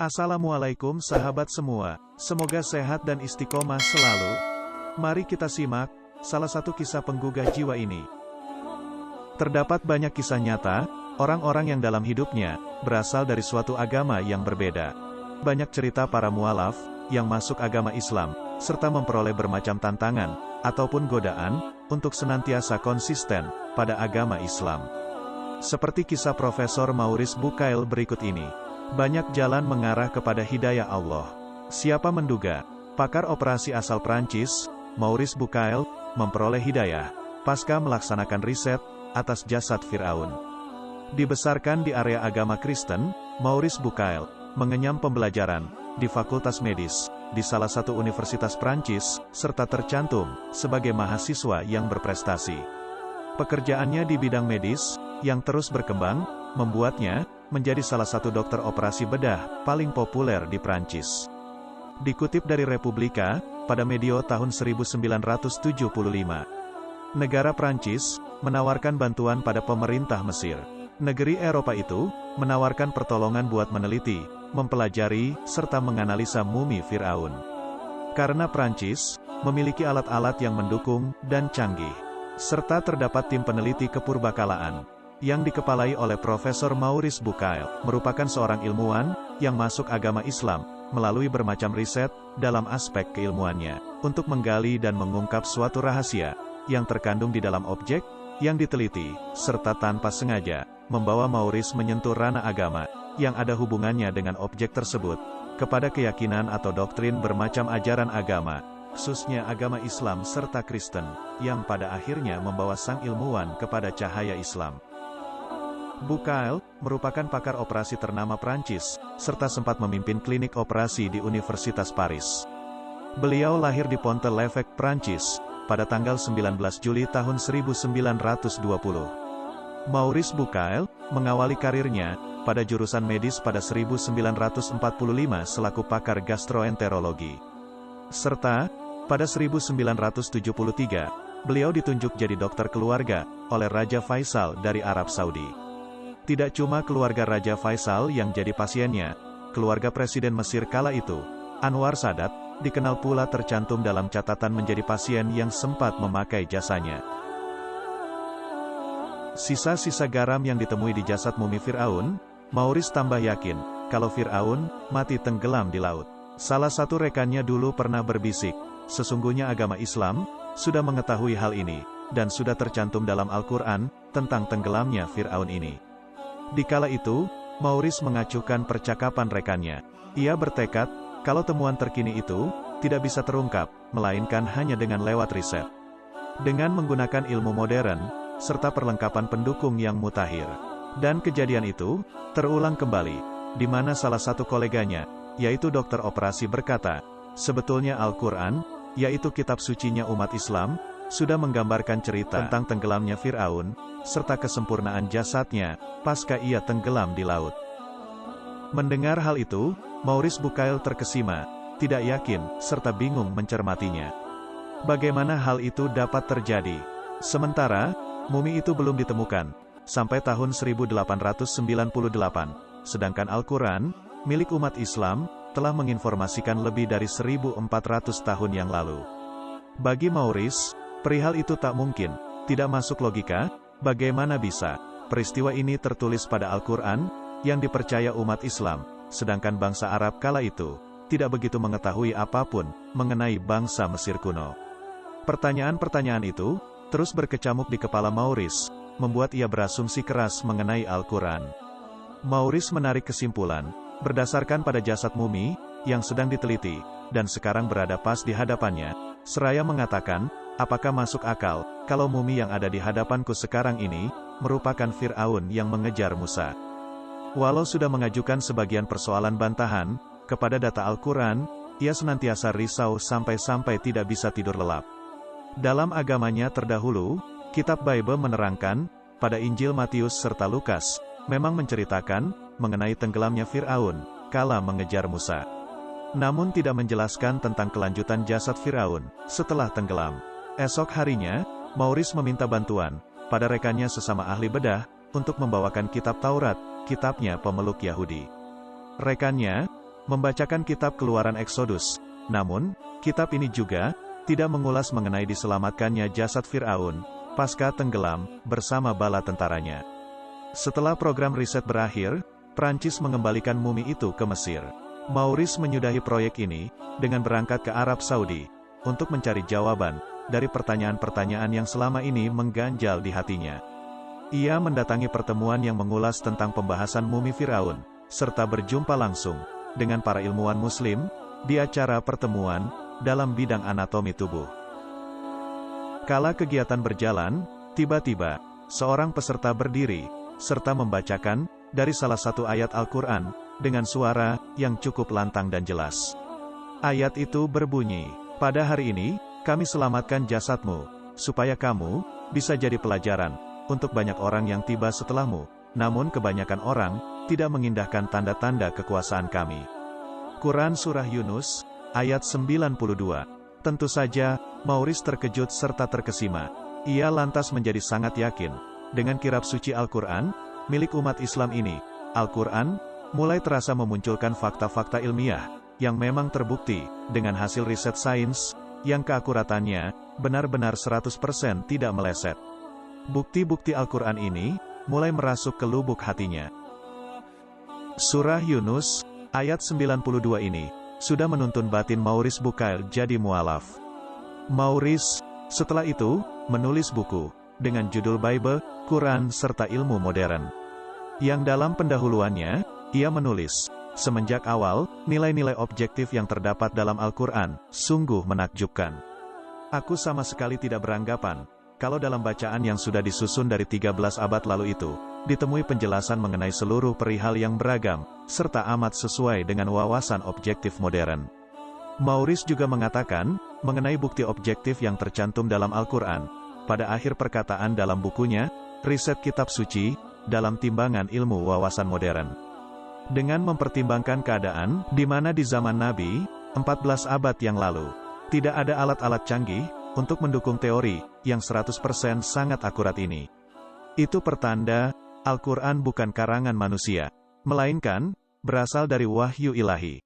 Assalamualaikum sahabat semua, semoga sehat dan istiqomah selalu. Mari kita simak salah satu kisah penggugah jiwa ini. Terdapat banyak kisah nyata, orang-orang yang dalam hidupnya berasal dari suatu agama yang berbeda. Banyak cerita para mualaf yang masuk agama Islam, serta memperoleh bermacam tantangan ataupun godaan untuk senantiasa konsisten pada agama Islam. Seperti kisah Profesor Maurice Bucaille berikut ini. Banyak jalan mengarah kepada hidayah Allah. Siapa menduga, pakar operasi asal Prancis, Maurice Bucaille, memperoleh hidayah pasca melaksanakan riset atas jasad Firaun. Dibesarkan di area agama Kristen, Maurice Bucaille mengenyam pembelajaran di Fakultas Medis di salah satu universitas Prancis, serta tercantum sebagai mahasiswa yang berprestasi. Pekerjaannya di bidang medis yang terus berkembang membuatnya menjadi salah satu dokter operasi bedah paling populer di Prancis. Dikutip dari Republika, pada medio tahun 1975, negara Prancis menawarkan bantuan pada pemerintah Mesir. Negeri Eropa itu menawarkan pertolongan buat meneliti, mempelajari, serta menganalisa mumi Firaun. Karena Prancis memiliki alat-alat yang mendukung dan canggih, serta terdapat tim peneliti kepurbakalaan yang dikepalai oleh Profesor Maurice Bucaille, merupakan seorang ilmuwan yang masuk agama Islam melalui bermacam riset dalam aspek keilmuannya untuk menggali dan mengungkap suatu rahasia yang terkandung di dalam objek yang diteliti, serta tanpa sengaja membawa Maurice menyentuh ranah agama yang ada hubungannya dengan objek tersebut kepada keyakinan atau doktrin bermacam ajaran agama, khususnya agama Islam serta Kristen, yang pada akhirnya membawa sang ilmuwan kepada cahaya Islam. Bucaille merupakan pakar operasi ternama Prancis, serta sempat memimpin klinik operasi di Universitas Paris. Beliau lahir di Pont-l'Évêque, Prancis, pada tanggal 19 Juli tahun 1920. Maurice Bucaille mengawali karirnya pada jurusan medis pada 1945 selaku pakar gastroenterologi. Serta, pada 1973, beliau ditunjuk jadi dokter keluarga oleh Raja Faisal dari Arab Saudi. Tidak cuma keluarga Raja Faisal yang jadi pasiennya, keluarga Presiden Mesir kala itu, Anwar Sadat, dikenal pula tercantum dalam catatan menjadi pasien yang sempat memakai jasanya. Sisa-sisa garam yang ditemui di jasad mumi Firaun, Maurice tambah yakin kalau Firaun mati tenggelam di laut. Salah satu rekannya dulu pernah berbisik, sesungguhnya agama Islam sudah mengetahui hal ini, dan sudah tercantum dalam Al-Quran tentang tenggelamnya Firaun ini. Di kala itu, Maurice mengacuhkan percakapan rekannya. Ia bertekad, kalau temuan terkini itu tidak bisa terungkap, melainkan hanya dengan lewat riset. Dengan menggunakan ilmu modern, serta perlengkapan pendukung yang mutakhir. Dan kejadian itu terulang kembali, di mana salah satu koleganya, yaitu dokter operasi berkata, sebetulnya Al-Quran, yaitu kitab sucinya umat Islam, sudah menggambarkan cerita tentang tenggelamnya Firaun, serta kesempurnaan jasadnya pasca ia tenggelam di laut. Mendengar hal itu, Maurice Bucaille terkesima, tidak yakin, serta bingung mencermatinya. Bagaimana hal itu dapat terjadi? Sementara, mumi itu belum ditemukan sampai tahun 1898, sedangkan Al-Quran, milik umat Islam, telah menginformasikan lebih dari 1400 tahun yang lalu. Bagi Maurice, perihal itu tak mungkin, tidak masuk logika. Bagaimana bisa peristiwa ini tertulis pada Al-Quran yang dipercaya umat Islam, sedangkan bangsa Arab kala itu tidak begitu mengetahui apapun mengenai bangsa Mesir kuno? Pertanyaan-pertanyaan itu terus berkecamuk di kepala Maurice, membuat ia berasumsi keras mengenai Al-Quran. Maurice menarik kesimpulan berdasarkan pada jasad mumi yang sedang diteliti dan sekarang berada pas di hadapannya, seraya mengatakan, apakah masuk akal kalau mumi yang ada di hadapanku sekarang ini merupakan Firaun yang mengejar Musa? Walau sudah mengajukan sebagian persoalan bantahan kepada data Al-Quran, ia senantiasa risau sampai-sampai tidak bisa tidur lelap. Dalam agamanya terdahulu, kitab Bible menerangkan, pada Injil Matius serta Lukas, memang menceritakan mengenai tenggelamnya Firaun kala mengejar Musa. Namun tidak menjelaskan tentang kelanjutan jasad Firaun setelah tenggelam. Esok harinya, Maurice meminta bantuan pada rekannya sesama ahli bedah untuk membawakan kitab Taurat, kitabnya pemeluk Yahudi. Rekannya, membacakan kitab Keluaran Eksodus. Namun, kitab ini juga tidak mengulas mengenai diselamatkannya jasad Fir'aun pasca tenggelam bersama bala tentaranya. Setelah program riset berakhir, Prancis mengembalikan mumi itu ke Mesir. Maurice menyudahi proyek ini dengan berangkat ke Arab Saudi untuk mencari jawaban dari pertanyaan-pertanyaan yang selama ini mengganjal di hatinya. Ia mendatangi pertemuan yang mengulas tentang pembahasan mumi Fir'aun, serta berjumpa langsung dengan para ilmuwan Muslim di acara pertemuan dalam bidang anatomi tubuh. Kala kegiatan berjalan, tiba-tiba seorang peserta berdiri serta membacakan dari salah satu ayat Al-Quran dengan suara yang cukup lantang dan jelas. Ayat itu berbunyi, "Pada hari ini, kami selamatkan jasadmu, supaya kamu bisa jadi pelajaran untuk banyak orang yang tiba setelahmu, namun kebanyakan orang tidak mengindahkan tanda-tanda kekuasaan kami." Quran Surah Yunus, ayat 92. Tentu saja, Maurice terkejut serta terkesima. Ia lantas menjadi sangat yakin dengan kirab suci Al-Quran milik umat Islam ini. Al-Quran mulai terasa memunculkan fakta-fakta ilmiah yang memang terbukti dengan hasil riset sains yang keakuratannya benar-benar 100% tidak meleset. Bukti-bukti Al-Quran ini mulai merasuk ke lubuk hatinya. Surah Yunus, ayat 92 ini sudah menuntun batin Maurice Bucaille jadi mualaf. Maurice, setelah itu, menulis buku dengan judul Bible, Quran, serta Ilmu Modern. Yang dalam pendahuluannya, ia menulis, semenjak awal, nilai-nilai objektif yang terdapat dalam Al-Quran sungguh menakjubkan. Aku sama sekali tidak beranggapan kalau dalam bacaan yang sudah disusun dari 13 abad lalu itu, ditemui penjelasan mengenai seluruh perihal yang beragam, serta amat sesuai dengan wawasan objektif modern. Maurice juga mengatakan, mengenai bukti objektif yang tercantum dalam Al-Quran, pada akhir perkataan dalam bukunya, Riset Kitab Suci, dalam Timbangan Ilmu Wawasan Modern. Dengan mempertimbangkan keadaan, di mana di zaman Nabi, 14 abad yang lalu, tidak ada alat-alat canggih, untuk mendukung teori, yang 100% sangat akurat ini. Itu pertanda, Al-Quran bukan karangan manusia, melainkan berasal dari wahyu ilahi.